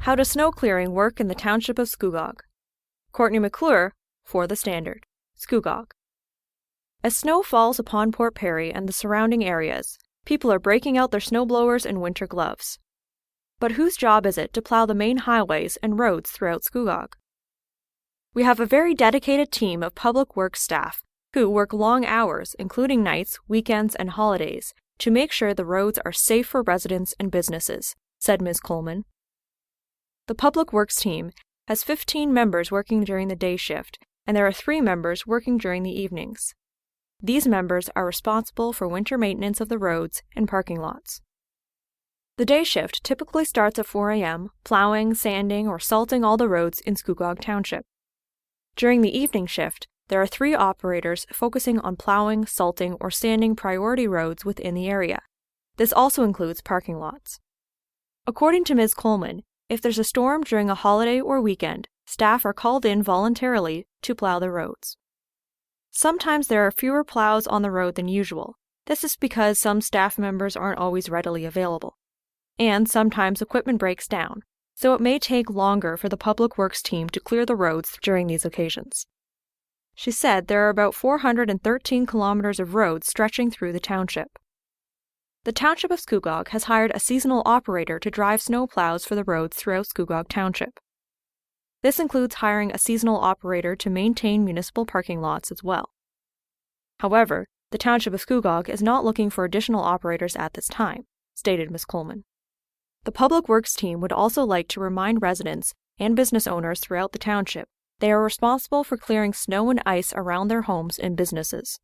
How does snow clearing work in the Township of Scugog? Courtney McClure for The Standard, Scugog. As snow falls upon Port Perry and the surrounding areas, people are breaking out their snowblowers and winter gloves. But whose job is it to plow the main highways and roads throughout Scugog? We have a very dedicated team of public works staff who work long hours, including nights, weekends, and holidays, to make sure the roads are safe for residents and businesses, said Ms. Coleman. The public works team has 15 members working during the day shift, and there are 3 members working during the evenings. These members are responsible for winter maintenance of the roads and parking lots. The day shift typically starts at 4 a.m., plowing, sanding, or salting all the roads in Scugog Township. During the evening shift, there are 3 operators focusing on plowing, salting, or sanding priority roads within the area. This also includes parking lots. According to Ms. Coleman, if there's a storm during a holiday or weekend, staff are called in voluntarily to plow the roads. Sometimes there are fewer plows on the road than usual. This is because some staff members aren't always readily available. And sometimes equipment breaks down, so it may take longer for the public works team to clear the roads during these occasions. She said there are about 413 kilometers of roads stretching through the township. The Township of Scugog has hired a seasonal operator to drive snow plows for the roads throughout Scugog Township. This includes hiring a seasonal operator to maintain municipal parking lots as well. However, the Township of Scugog is not looking for additional operators at this time, stated Ms. Coleman. The Public Works team would also like to remind residents and business owners throughout the township they are responsible for clearing snow and ice around their homes and businesses.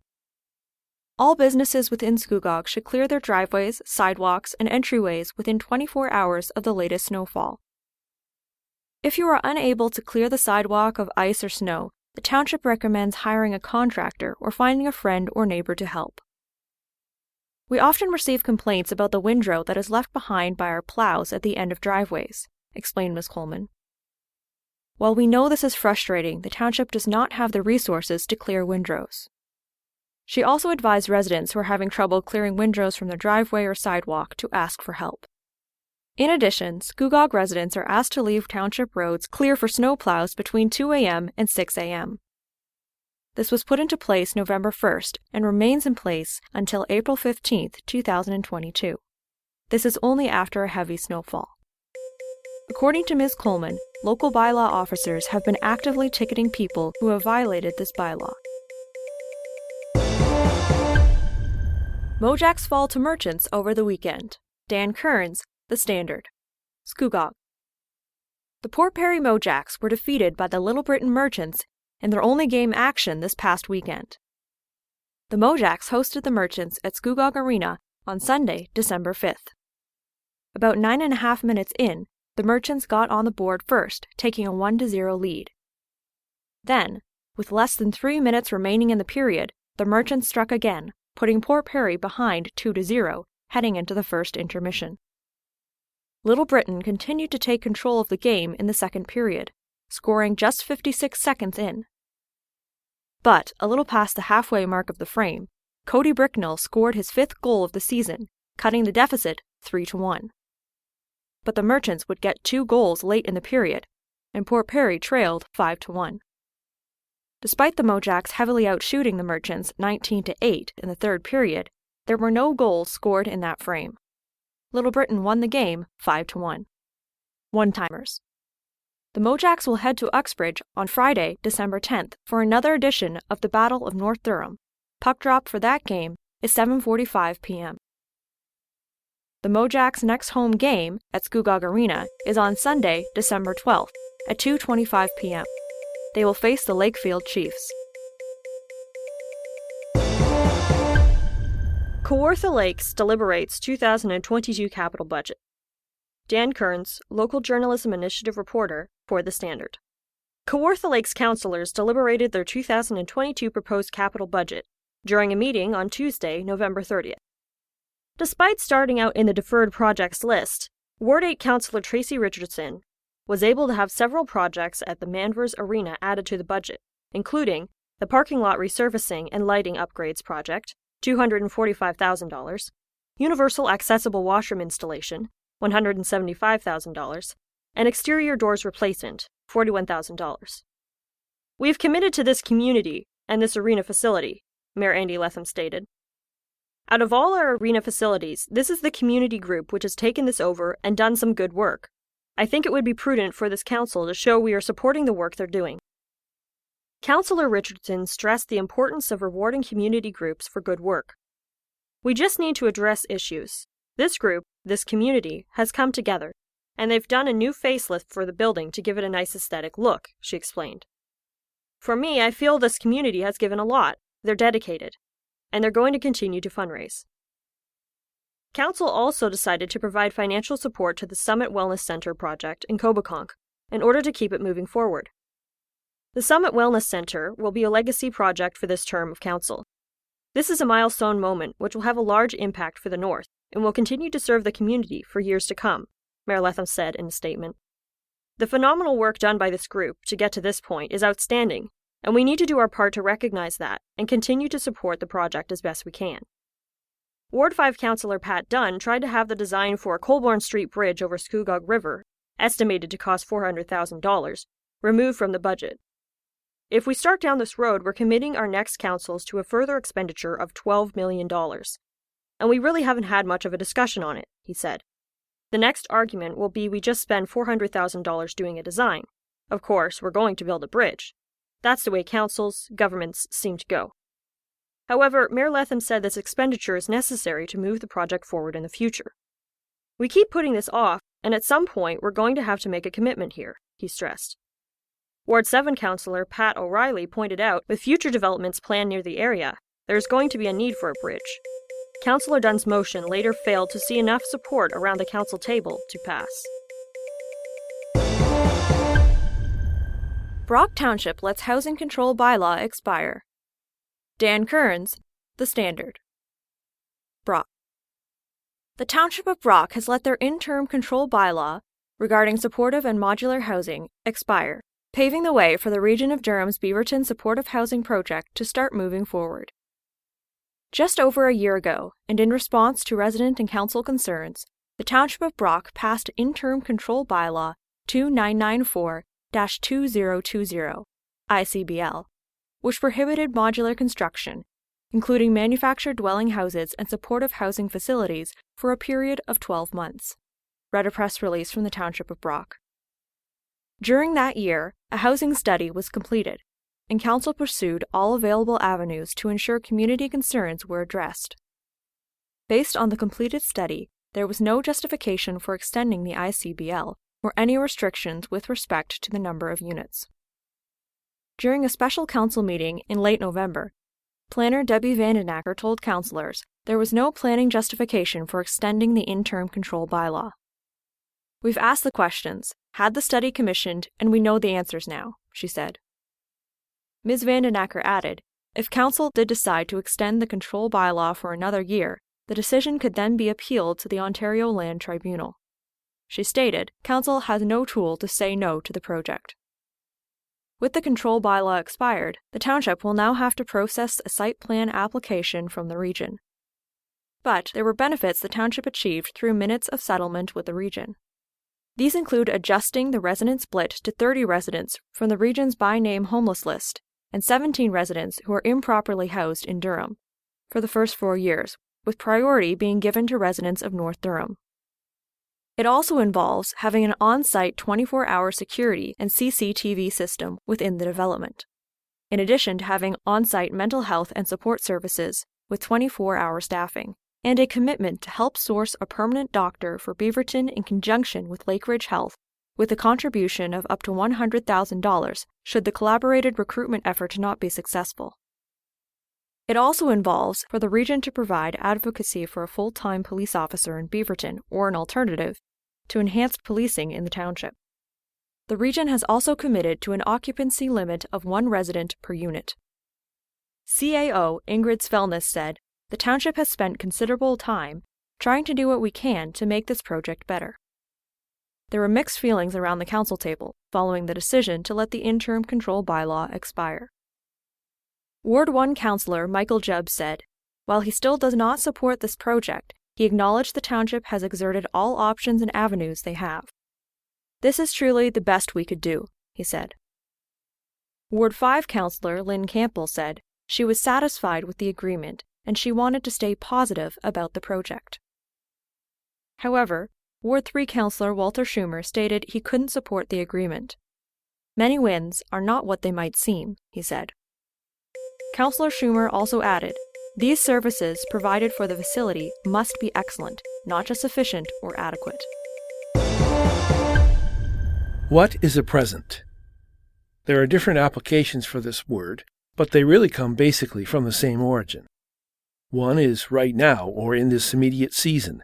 All businesses within Scugog should clear their driveways, sidewalks, and entryways within 24 hours of the latest snowfall. If you are unable to clear the sidewalk of ice or snow, the township recommends hiring a contractor or finding a friend or neighbor to help. We often receive complaints about the windrow that is left behind by our plows at the end of driveways, explained Ms. Coleman. While we know this is frustrating, the township does not have the resources to clear windrows. She also advised residents who are having trouble clearing windrows from their driveway or sidewalk to ask for help. In addition, Scugog residents are asked to leave township roads clear for snowplows between 2 a.m. and 6 a.m. This was put into place November 1st and remains in place until April 15, 2022. This is only after a heavy snowfall. According to Ms. Coleman, local bylaw officers have been actively ticketing people who have violated this bylaw. Mojaks fall to merchants over the weekend. Dan Kearns, The Standard, Scugog. The Port Perry Mojaks were defeated by the Little Britain merchants in their only game action this past weekend. The Mojaks hosted the merchants at Scugog Arena on Sunday, December 5th. About 9.5 minutes in, the merchants got on the board first, taking a 1-0 lead. Then, with less than 3 minutes remaining in the period, the merchants struck again, putting Port Perry behind 2-0, heading into the first intermission. Little Britain continued to take control of the game in the second period, scoring just 56 seconds in. But, a little past the halfway mark of the frame, Cody Bricknell scored his 5th goal of the season, cutting the deficit 3-1. But the merchants would get 2 goals late in the period, and Port Perry trailed 5-1. Despite the Mojaks heavily outshooting the merchants 19-8 in the third period, there were no goals scored in that frame. Little Britain won the game 5-1. One-timers. The Mojaks will head to Uxbridge on Friday, December 10th for another edition of the Battle of North Durham. Puck drop for that game is 7:45 p.m. The Mojaks' next home game at Scugog Arena is on Sunday, December 12th at 2:25 p.m. They will face the Lakefield Chiefs. Kawartha Lakes deliberates 2022 capital budget. Dan Kearns, local journalism initiative reporter for The Standard. Kawartha Lakes councillors deliberated their 2022 proposed capital budget during a meeting on Tuesday, November 30th. Despite starting out in the deferred projects list, Ward 8 Councillor Tracy Richardson was able to have several projects at the Manvers Arena added to the budget, including the parking lot resurfacing and lighting upgrades project, $245,000, universal accessible washroom installation, $175,000, and exterior doors replacement, $41,000. We've committed to this community and this arena facility, Mayor Andy Letham stated. Out of all our arena facilities, this is the community group which has taken this over and done some good work. I think it would be prudent for this council to show we are supporting the work they're doing. Councillor Richardson stressed the importance of rewarding community groups for good work. We just need to address issues. This group, this community, has come together, and they've done a new facelift for the building to give it a nice aesthetic look, she explained. For me, I feel this community has given a lot. They're dedicated, and they're going to continue to fundraise. Council also decided to provide financial support to the Summit Wellness Center project in Coboconk in order to keep it moving forward. The Summit Wellness Center will be a legacy project for this term of council. This is a milestone moment which will have a large impact for the North and will continue to serve the community for years to come, Mayor Letham said in a statement. The phenomenal work done by this group to get to this point is outstanding, and we need to do our part to recognize that and continue to support the project as best we can. Ward 5 Councillor Pat Dunn tried to have the design for a Colborne Street Bridge over Scugog River, estimated to cost $400,000, removed from the budget. If we start down this road, we're committing our next councils to a further expenditure of $12 million. And we really haven't had much of a discussion on it, he said. The next argument will be we just spend $400,000 doing a design. Of course, we're going to build a bridge. That's the way councils, governments seem to go. However, Mayor Letham said this expenditure is necessary to move the project forward in the future. We keep putting this off, and at some point we're going to have to make a commitment here, he stressed. Ward 7 Councillor Pat O'Reilly pointed out, with future developments planned near the area, there is going to be a need for a bridge. Councillor Dunn's motion later failed to see enough support around the council table to pass. Brock Township lets housing control bylaw expire. Dan Kearns, The Standard. Brock. The Township of Brock has let their interim control bylaw regarding supportive and modular housing expire, paving the way for the region of Durham's Beaverton Supportive Housing Project to start moving forward. Just over a year ago, and in response to resident and council concerns, the Township of Brock passed Interim Control Bylaw 2994-2020, ICBL, which prohibited modular construction, including manufactured dwelling houses and supportive housing facilities, for a period of 12 months. Read a press release from the Township of Brock. During that year, a housing study was completed, and Council pursued all available avenues to ensure community concerns were addressed. Based on the completed study, there was no justification for extending the ICBL or any restrictions with respect to the number of units. During a special council meeting in late November, planner Debbie Vandenacker told councillors there was no planning justification for extending the interim control bylaw. We've asked the questions, had the study commissioned, and we know the answers now, she said. Ms. Vandenacker added, if council did decide to extend the control bylaw for another year, the decision could then be appealed to the Ontario Land Tribunal. She stated, council has no tool to say no to the project. With the control bylaw expired, the township will now have to process a site plan application from the region. But there were benefits the township achieved through minutes of settlement with the region. These include adjusting the resident split to 30 residents from the region's by-name homeless list and 17 residents who are improperly housed in Durham for the first 4 years, with priority being given to residents of North Durham. It also involves having an on-site 24-hour security and CCTV system within the development, in addition to having on-site mental health and support services with 24-hour staffing, and a commitment to help source a permanent doctor for Beaverton in conjunction with Lakeridge Health, with a contribution of up to $100,000 should the collaborated recruitment effort not be successful. It also involves for the region to provide advocacy for a full-time police officer in Beaverton or an alternative to enhanced policing in the township. The region has also committed to an occupancy limit of 1 resident per unit. CAO Ingrid Svelness said, the township has spent considerable time trying to do what we can to make this project better. There were mixed feelings around the council table following the decision to let the interim control bylaw expire. Ward 1 Councillor Michael Jubb said, while he still does not support this project, he acknowledged the township has exerted all options and avenues they have. "This is truly the best we could do," he said. Ward 5 Councillor Lynn Campbell said she was satisfied with the agreement and she wanted to stay positive about the project. However, Ward 3 Councillor Walter Schumer stated he couldn't support the agreement. "Many wins are not what they might seem," he said. Councillor Schumer also added, "These services provided for the facility must be excellent, not just sufficient or adequate." What is a present? There are different applications for this word, but they really come basically from the same origin. One is right now or in this immediate season,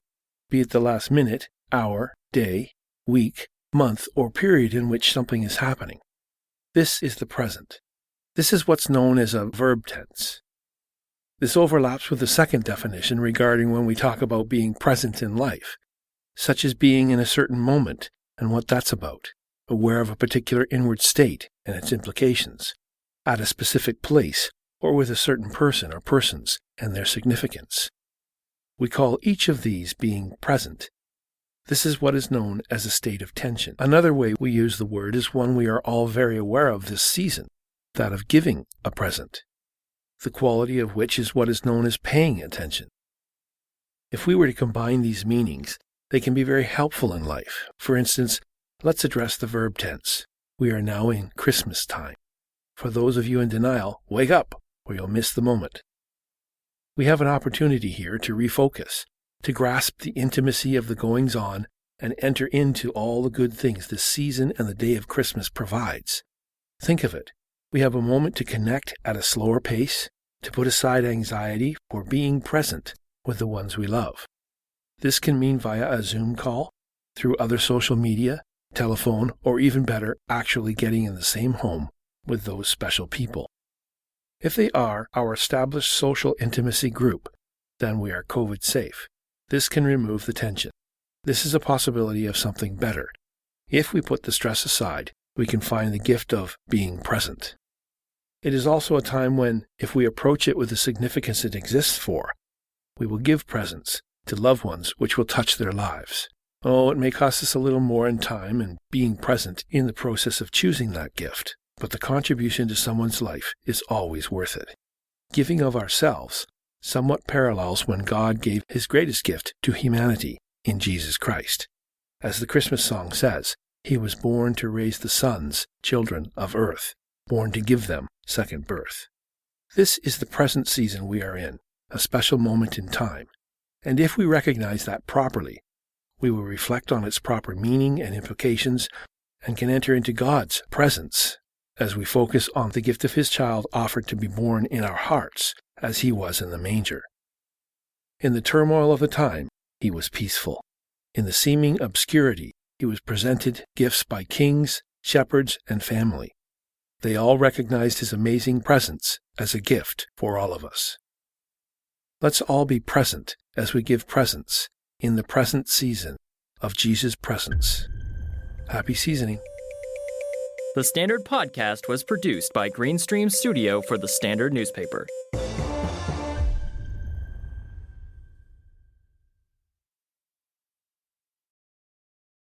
be it the last minute, hour, day, week, month, or period in which something is happening. This is the present. This is what's known as a verb tense. This overlaps with the second definition regarding when we talk about being present in life, such as being in a certain moment and what that's about, aware of a particular inward state and its implications, at a specific place, or with a certain person or persons and their significance. We call each of these being present. This is what is known as a state of tension. Another way we use the word is one we are all very aware of this season, that of giving a present, the quality of which is what is known as paying attention. If we were to combine these meanings, they can be very helpful in life. For instance, let's address the verb tense. We are now in Christmas time. For those of you in denial, wake up, or you'll miss the moment. We have an opportunity here to refocus, to grasp the intimacy of the goings-on and enter into all the good things this season and the day of Christmas provides. Think of it. We have a moment to connect at a slower pace, to put aside anxiety for being present with the ones we love. This can mean via a Zoom call, through other social media, telephone, or even better, actually getting in the same home with those special people. If they are our established social intimacy group, then we are COVID safe. This can remove the tension. This is a possibility of something better. If we put the stress aside, we can find the gift of being present. It is also a time when, if we approach it with the significance it exists for, we will give presents to loved ones which will touch their lives. Oh, it may cost us a little more in time and being present in the process of choosing that gift, but the contribution to someone's life is always worth it. Giving of ourselves somewhat parallels when God gave his greatest gift to humanity in Jesus Christ. As the Christmas song says, he was born to raise the sons, children of earth, born to give them second birth. This is the present season we are in, a special moment in time, and if we recognize that properly, we will reflect on its proper meaning and implications and can enter into God's presence as we focus on the gift of his child offered to be born in our hearts as he was in the manger. In the turmoil of the time, he was peaceful. In the seeming obscurity, he was presented gifts by kings, shepherds, and family. They all recognized his amazing presence as a gift for all of us. Let's all be present as we give presents in the present season of Jesus' presence. Happy seasoning. The Standard Podcast was produced by Greenstream Studio for the Standard newspaper.